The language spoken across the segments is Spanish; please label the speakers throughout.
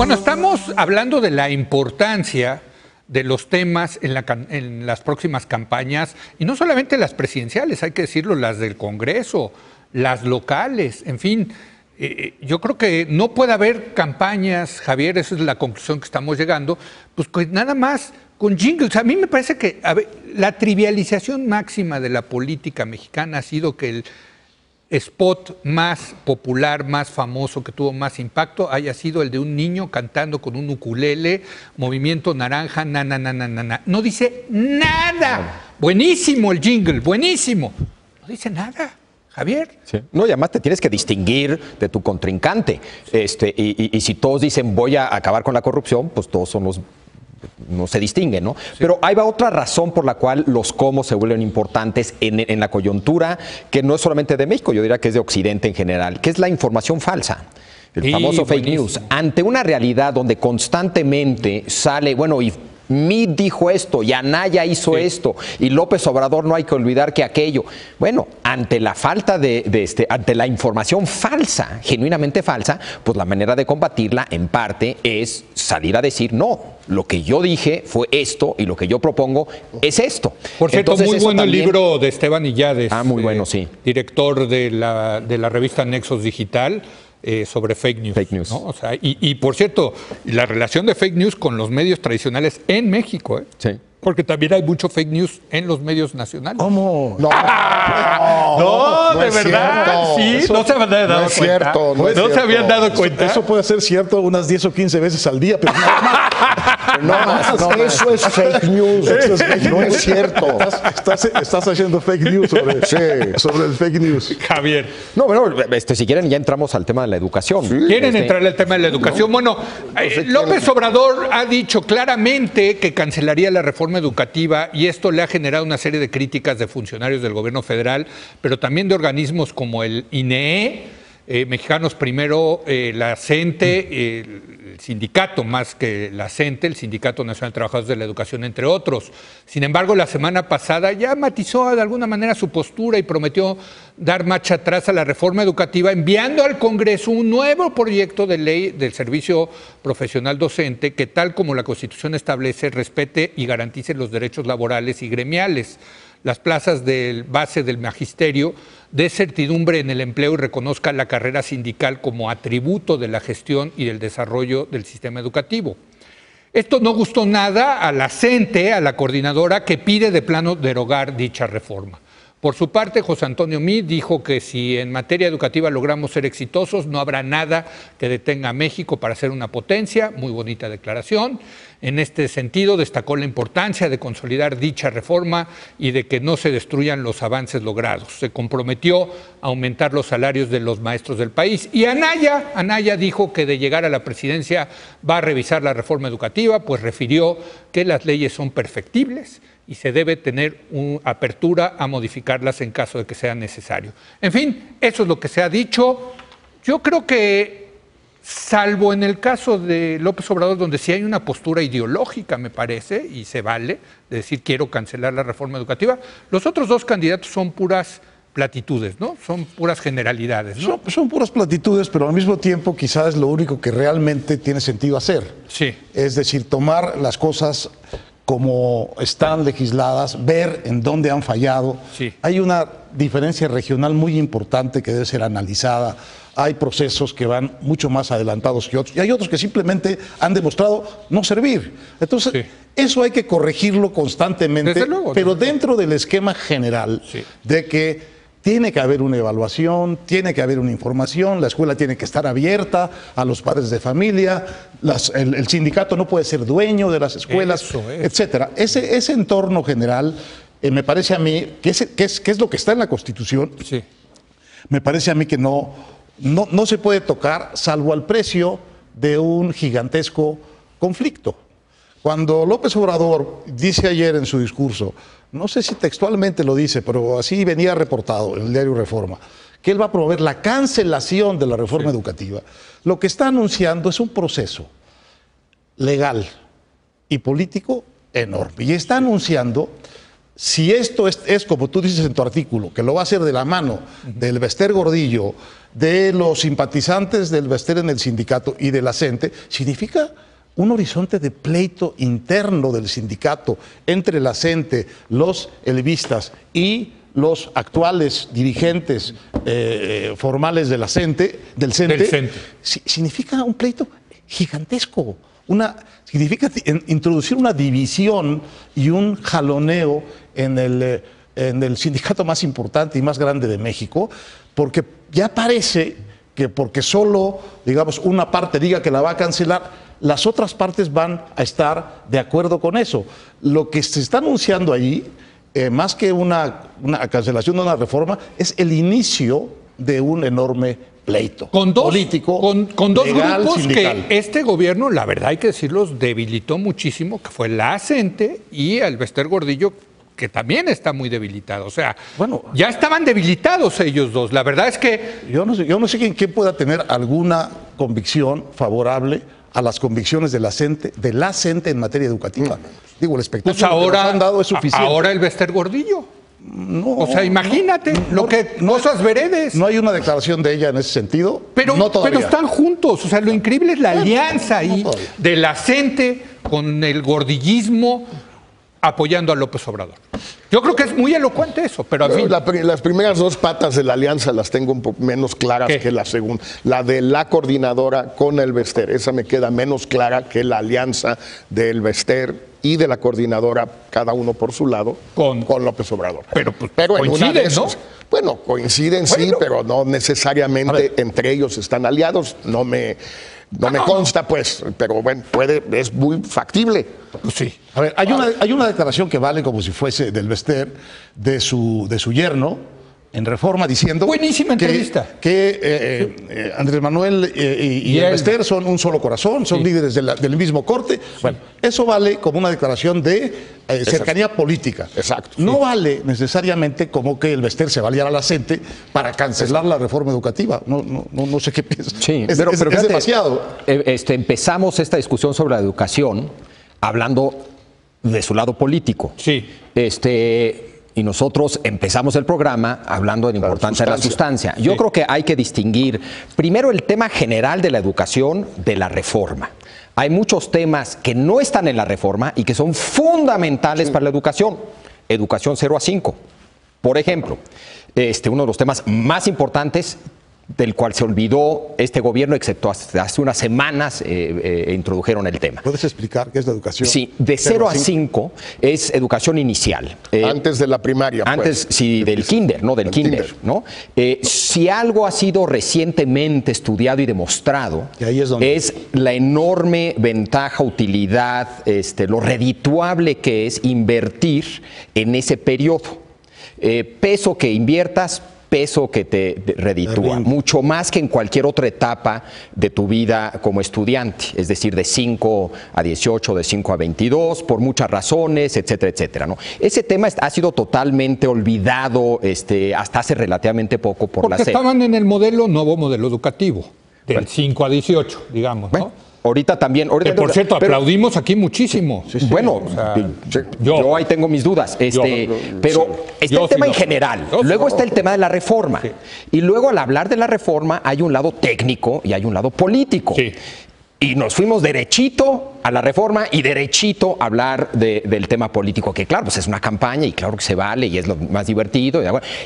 Speaker 1: Bueno, estamos hablando de la importancia de los temas en las próximas campañas, y no solamente las presidenciales, hay que decirlo, las del Congreso, las locales, en fin. Yo creo que no puede haber campañas, Javier, esa es la conclusión que estamos llegando, pues nada más con jingles. A mí me parece que la trivialización máxima de la política mexicana ha sido que el spot más popular, más famoso, que tuvo más impacto, haya sido el de un niño cantando con un ukulele, movimiento naranja, na, na, na, na, na, na. No dice nada. Buenísimo el jingle, buenísimo. No dice nada, Javier.
Speaker 2: Sí. No, y además te tienes que distinguir de tu contrincante. Y si todos dicen voy a acabar con la corrupción, pues todos son los... no se distingue, ¿no? Sí. Pero hay otra razón por la cual los cómo se vuelven importantes en la coyuntura, que no es solamente de México, yo diría que es de Occidente en general, que es la información falsa. El famoso fake news. Ante una realidad donde constantemente sale, bueno, y Meade dijo esto, y Anaya hizo esto, y López Obrador no hay que olvidar que aquello. Bueno, ante la falta ante la información falsa, genuinamente falsa, pues la manera de combatirla, en parte, es salir a decir, no, lo que yo dije fue esto, y lo que yo propongo es esto.
Speaker 1: Por cierto, entonces, muy bueno también... el libro de Esteban Illades,
Speaker 2: muy bueno, sí.
Speaker 1: Director de la revista Nexos Digital, sobre fake news.
Speaker 2: Fake news.
Speaker 1: ¿No? O sea, y por cierto, la relación de fake news con los medios tradicionales en México,
Speaker 2: Sí.
Speaker 1: Porque también hay mucho fake news en los medios nacionales.
Speaker 3: ¿Cómo? No,
Speaker 1: no, de verdad. Sí,
Speaker 3: eso
Speaker 1: no se habían dado cuenta.
Speaker 3: Cierto,
Speaker 1: no se habían dado cuenta.
Speaker 3: Eso puede ser cierto unas 10 o 15 veces al día, pero no más.
Speaker 4: Eso es fake news.
Speaker 3: Eso es fake
Speaker 4: no
Speaker 3: news.
Speaker 4: Es cierto.
Speaker 3: Estás haciendo fake news sobre el fake news.
Speaker 1: Javier.
Speaker 2: No, bueno, si quieren ya entramos al tema de la educación.
Speaker 1: Sí. ¿Quieren entrarle al tema de la educación? No. Bueno, López Obrador ha dicho claramente que cancelaría la reforma educativa, y esto le ha generado una serie de críticas de funcionarios del gobierno federal, pero también de organismos como el INEE, Mexicanos Primero, la CENTE, el sindicato más que la CENTE, el Sindicato Nacional de Trabajadores de la Educación, entre otros. Sin embargo, la semana pasada ya matizó de alguna manera su postura y prometió dar marcha atrás a la reforma educativa, enviando al Congreso un nuevo proyecto de ley del servicio profesional docente que, tal como la Constitución establece, respete y garantice los derechos laborales y gremiales, las plazas de base del magisterio, dé certidumbre en el empleo y reconozca la carrera sindical como atributo de la gestión y del desarrollo del sistema educativo. Esto no gustó nada a la CENTE, a la coordinadora, que pide de plano derogar dicha reforma. Por su parte, José Antonio Meade dijo que si en materia educativa logramos ser exitosos, no habrá nada que detenga a México para ser una potencia. Muy bonita declaración. En este sentido, destacó la importancia de consolidar dicha reforma y de que no se destruyan los avances logrados. Se comprometió a aumentar los salarios de los maestros del país. Y Anaya dijo que de llegar a la presidencia va a revisar la reforma educativa, pues refirió que las leyes son perfectibles y se debe tener una apertura a modificarlas en caso de que sea necesario. En fin, eso es lo que se ha dicho. Yo creo que, salvo en el caso de López Obrador, donde sí hay una postura ideológica, me parece, y se vale, de decir quiero cancelar la reforma educativa, los otros dos candidatos son puras platitudes, ¿no? Son puras generalidades, ¿no?
Speaker 3: Son puras platitudes, pero al mismo tiempo quizás es lo único que realmente tiene sentido hacer.
Speaker 1: Sí.
Speaker 3: Es decir, tomar las cosas como están legisladas, ver en dónde han fallado.
Speaker 1: Sí.
Speaker 3: Hay una diferencia regional muy importante que debe ser analizada. Hay procesos que van mucho más adelantados que otros, y hay otros que simplemente han demostrado no servir. Entonces, eso hay que corregirlo constantemente,
Speaker 1: desde luego,
Speaker 3: pero dentro del esquema general de que tiene que haber una evaluación, tiene que haber una información, la escuela tiene que estar abierta a los padres de familia, el sindicato no puede ser dueño de las escuelas, etcétera. Ese entorno general, me parece a mí, que es lo que está en la Constitución, me parece a mí que no se puede tocar, salvo al precio de un gigantesco conflicto. Cuando López Obrador dice ayer en su discurso, no sé si textualmente lo dice, pero así venía reportado en el diario Reforma, que él va a promover la cancelación de la reforma educativa, lo que está anunciando es un proceso legal y político enorme. Y está anunciando si esto es como tú dices en tu artículo, que lo va a hacer de la mano del Bester Gordillo, de los simpatizantes del Bester en el sindicato y de la CENTE, significa un horizonte de pleito interno del sindicato entre la CENTE, los elvistas y los actuales dirigentes formales de la CENTE, del CENTE. Significa un pleito gigantesco. Significa introducir una división y un jaloneo en el sindicato más importante y más grande de México, porque ya parece que porque solo, digamos, una parte diga que la va a cancelar, las otras partes van a estar de acuerdo con eso. Lo que se está anunciando ahí, más que una cancelación de una reforma, es el inicio de un enorme pleito político,
Speaker 1: con dos
Speaker 3: legal,
Speaker 1: grupos
Speaker 3: sindical.
Speaker 1: que este gobierno, la verdad hay que decirlos, debilitó muchísimo, que fue la CENTE y el Bester Gordillo, que también está muy debilitado. O sea, bueno, ya estaban debilitados ellos dos. La verdad es que...
Speaker 3: Yo no sé quién pueda tener alguna convicción favorable a las convicciones de la CENTE en materia educativa. Digo, el espectáculo
Speaker 1: pues ahora,
Speaker 3: que nos han dado es suficiente.
Speaker 1: Ahora el Bester Gordillo.
Speaker 3: No,
Speaker 1: o sea, imagínate cosas veredes.
Speaker 3: No hay una declaración de ella en ese sentido.
Speaker 1: Pero están juntos. O sea, lo increíble es la alianza ahí de la CENTE con el gordillismo apoyando a López Obrador. Yo creo que es muy elocuente eso, pero en fin.
Speaker 5: Las primeras dos patas de la alianza las tengo un poco menos claras que la segunda. La de la coordinadora con el Bester, esa me queda menos clara que la alianza del Bester y de la coordinadora, cada uno por su lado, con López Obrador.
Speaker 1: Pero en una de esas,
Speaker 5: ¿no? Bueno, coinciden sí, pero no necesariamente entre ellos están aliados. No me consta, pues, pero bueno, es muy factible.
Speaker 3: Pues sí. A ver, hay una declaración que vale como si fuese del Bester, de su yerno, en Reforma, diciendo
Speaker 1: buenísima entrevista
Speaker 3: que Andrés Manuel y el Bester son un solo corazón, son líderes del mismo corte. Bueno, eso vale como una declaración de cercanía política.
Speaker 5: Exacto.
Speaker 3: No vale necesariamente como que el Bester se valiera a la CENTE para cancelar la reforma educativa. No sé qué piensas.
Speaker 2: Sí,
Speaker 3: pero
Speaker 2: fíjate,
Speaker 3: es demasiado.
Speaker 2: Empezamos esta discusión sobre la educación hablando de su lado político.
Speaker 1: Sí.
Speaker 2: Y nosotros empezamos el programa hablando de la importancia de la sustancia. Yo creo que hay que distinguir primero el tema general de la educación de la reforma. Hay muchos temas que no están en la reforma y que son fundamentales para la educación. Educación 0 a 5. Por ejemplo, uno de los temas más importantes del cual se olvidó este gobierno, excepto hace unas semanas introdujeron el tema.
Speaker 3: ¿Puedes explicar qué es la educación?
Speaker 2: Sí, de 0 a 5 es educación inicial.
Speaker 5: Antes de la primaria.
Speaker 2: Antes,
Speaker 5: pues.
Speaker 2: sí, del kinder, ¿no? Del kinder, ¿no? Si algo ha sido recientemente estudiado y demostrado, es la enorme ventaja, utilidad, lo redituable que es invertir en ese periodo. Peso que inviertas, peso que te reditúa, mucho más que en cualquier otra etapa de tu vida como estudiante, es decir, de 5 a 18, de 5 a 22, por muchas razones, etcétera, etcétera, ¿no? Ese tema ha sido totalmente olvidado hasta hace relativamente poco por la SEP.
Speaker 1: Porque estaban en el nuevo modelo educativo, del 5 a 18, digamos, ¿no?
Speaker 2: Ahorita también.
Speaker 1: Que por cierto, aplaudimos aquí muchísimo.
Speaker 2: Sí. Bueno, o sea, yo ahí tengo mis dudas. Pero está el tema en general. Luego está el tema de la reforma. Sí. Y luego, al hablar de la reforma, hay un lado técnico y hay un lado político. Sí. Y nos fuimos derechito a la reforma y derechito a hablar del tema político, que claro, pues es una campaña y claro que se vale y es lo más divertido.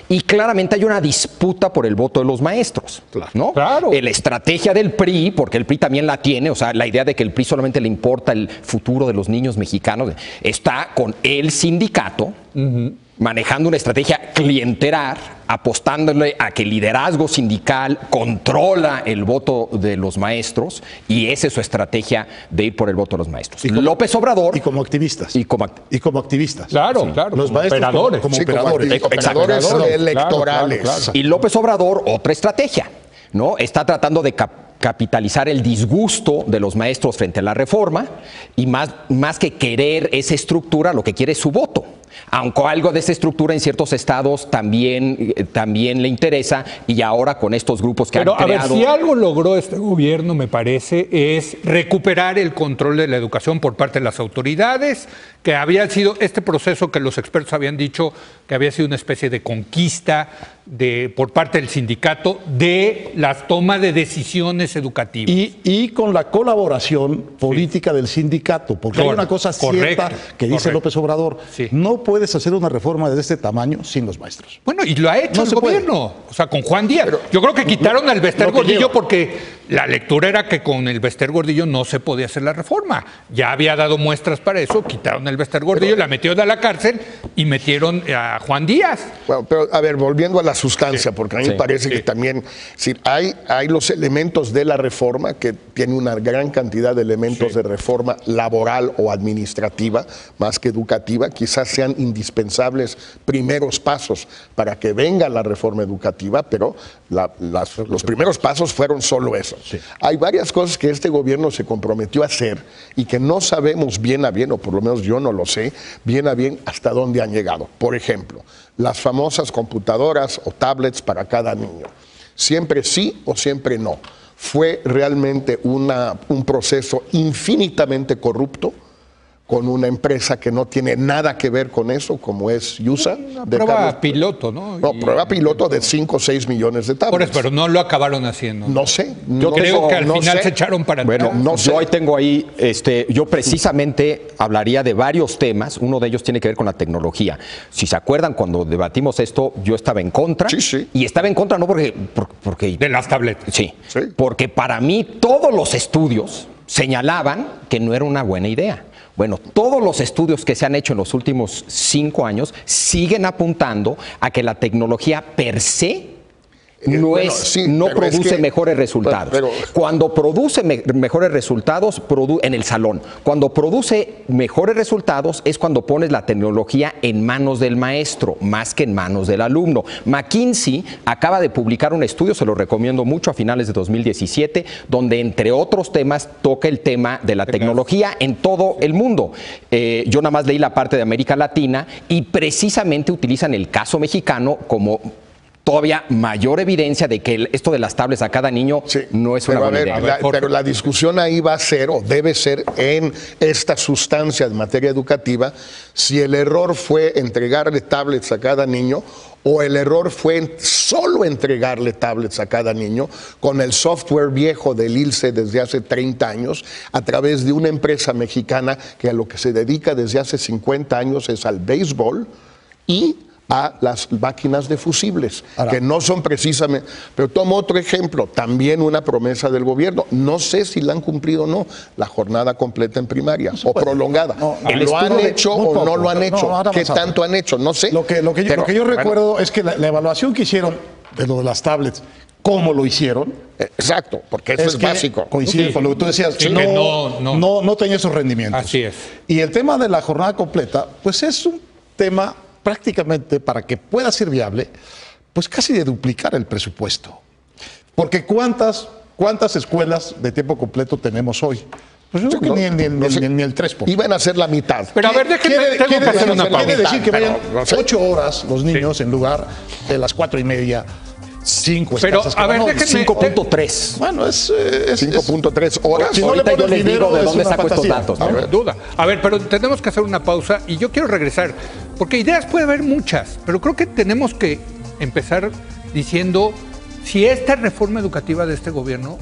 Speaker 2: Y claramente hay una disputa por el voto de los maestros, ¿no? Claro. La estrategia del PRI, porque el PRI también la tiene, o sea, la idea de que el PRI solamente le importa el futuro de los niños mexicanos, está con el sindicato, manejando una estrategia clientelar, apostándole a que el liderazgo sindical controla el voto de los maestros, y esa es su estrategia de ir por el voto de los maestros.
Speaker 3: López Obrador. Y como activistas. Y como activistas.
Speaker 1: Claro, claro.
Speaker 3: Los maestros operadores. Como operadores.
Speaker 5: Operadores electorales.
Speaker 2: Claro. Y López Obrador, otra estrategia, ¿no? Está tratando de capitalizar el disgusto de los maestros frente a la reforma, y más que querer esa estructura, lo que quiere es su voto. Aunque algo de esta estructura en ciertos estados también le interesa, y ahora con estos grupos que han creado...
Speaker 1: Pero a ver, si algo logró este gobierno, me parece, es recuperar el control de la educación por parte de las autoridades, que había sido este proceso que los expertos habían dicho que había sido una especie de conquista por parte del sindicato de la toma de decisiones educativas.
Speaker 3: Y con la colaboración política del sindicato, porque hay una cosa cierta que dice López Obrador, no puedes hacer una reforma de este tamaño sin los maestros.
Speaker 1: Bueno, y lo ha hecho el gobierno, o sea, con Juan Díaz. Pero yo creo que quitaron al Bester Gordillo porque la lectura era que con el Bester Gordillo no se podía hacer la reforma. Ya había dado muestras para eso, quitaron al Bester Gordillo, la metieron a la cárcel y metieron a Juan Díaz.
Speaker 5: Bueno, pero a ver, volviendo a la sustancia, porque a mí me parece que también hay los elementos de la reforma, que tiene una gran cantidad de elementos de reforma laboral o administrativa, más que educativa, quizás sean indispensables primeros pasos para que venga la reforma educativa, pero los primeros pasos fueron solo eso. Hay varias cosas que este gobierno se comprometió a hacer y que no sabemos bien a bien, o por lo menos yo no lo sé bien a bien hasta dónde han llegado. Por ejemplo, las famosas computadoras o tablets para cada niño. Siempre sí o siempre no. Fue realmente un proceso infinitamente corrupto, con una empresa que no tiene nada que ver con eso, como es USA.
Speaker 1: Una prueba piloto, ¿no?
Speaker 5: No, prueba piloto de 5 o 6 millones de tablets.
Speaker 1: Por eso, pero no lo acabaron haciendo.
Speaker 5: No sé.
Speaker 1: Yo creo que al final se echaron para
Speaker 2: atrás. Bueno, yo hoy tengo ahí, yo precisamente hablaría de varios temas. Uno de ellos tiene que ver con la tecnología. Si se acuerdan, cuando debatimos esto, yo estaba en contra.
Speaker 5: Sí.
Speaker 2: Y estaba en contra no porque
Speaker 1: de las tabletas.
Speaker 2: Sí. Porque para mí todos los estudios señalaban que no era una buena idea. Bueno, todos los estudios que se han hecho en los últimos 5 años siguen apuntando a que la tecnología per se no produce mejores resultados. Cuando produce mejores resultados en el salón, cuando produce mejores resultados es cuando pones la tecnología en manos del maestro, más que en manos del alumno. McKinsey acaba de publicar un estudio, se lo recomiendo mucho, a finales de 2017, donde entre otros temas toca el tema de la tecnología en todo el mundo. Yo nada más leí la parte de América Latina y precisamente utilizan el caso mexicano como todavía mayor evidencia de que esto de las tablets a cada niño no es una buena idea.
Speaker 5: Pero la discusión ahí va a ser, o debe ser, en esta sustancia de materia educativa, si el error fue entregarle tablets a cada niño o el error fue solo entregarle tablets a cada niño con el software viejo del ILCE desde hace 30 años a través de una empresa mexicana que a lo que se dedica desde hace 50 años es al béisbol y a las máquinas de fusibles, que no son precisamente... Pero tomo otro ejemplo, también una promesa del gobierno. No sé si la han cumplido o no, la jornada completa en primaria, o prolongada. ¿Lo han hecho o no lo han hecho? ¿Qué tanto han hecho? No sé.
Speaker 3: Lo que yo recuerdo es que la evaluación que hicieron de lo de las tablets, cómo lo hicieron...
Speaker 5: Exacto, porque eso es básico.
Speaker 3: Coincide con lo que tú decías, no tenía esos rendimientos.
Speaker 1: Así es.
Speaker 3: Y el tema de la jornada completa, pues es un tema prácticamente, para que pueda ser viable, pues casi de duplicar el presupuesto. Porque ¿cuántas escuelas de tiempo completo tenemos hoy? Pues yo creo que ni el 3%.
Speaker 5: Iban a ser la mitad.
Speaker 1: Pero a ver, déjenme hacer una pausa.
Speaker 3: Quiere decir que vayan 8 horas los niños en lugar de las 4:30. 5
Speaker 1: pero a ver,
Speaker 2: 5.3.
Speaker 3: Bueno, es
Speaker 5: 5.3 horas.
Speaker 3: Si no
Speaker 2: ahorita
Speaker 3: le
Speaker 2: yo les
Speaker 3: dinero,
Speaker 2: digo de dónde
Speaker 3: es una
Speaker 2: saco estos
Speaker 3: fantasía.
Speaker 2: datos.
Speaker 1: No hay duda. A ver, pero tenemos que hacer una pausa y yo quiero regresar, porque ideas puede haber muchas, pero creo que tenemos que empezar diciendo si esta reforma educativa de este gobierno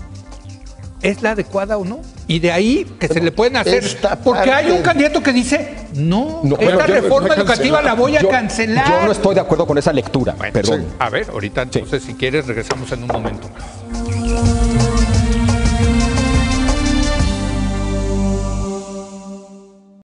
Speaker 1: es la adecuada o no. Y de ahí que se le pueden hacer, porque hay un candidato que dice, no esta reforma educativa la voy a cancelar.
Speaker 2: Yo no estoy de acuerdo con esa lectura, perdón.
Speaker 1: A ver, ahorita entonces si quieres regresamos en un momento más.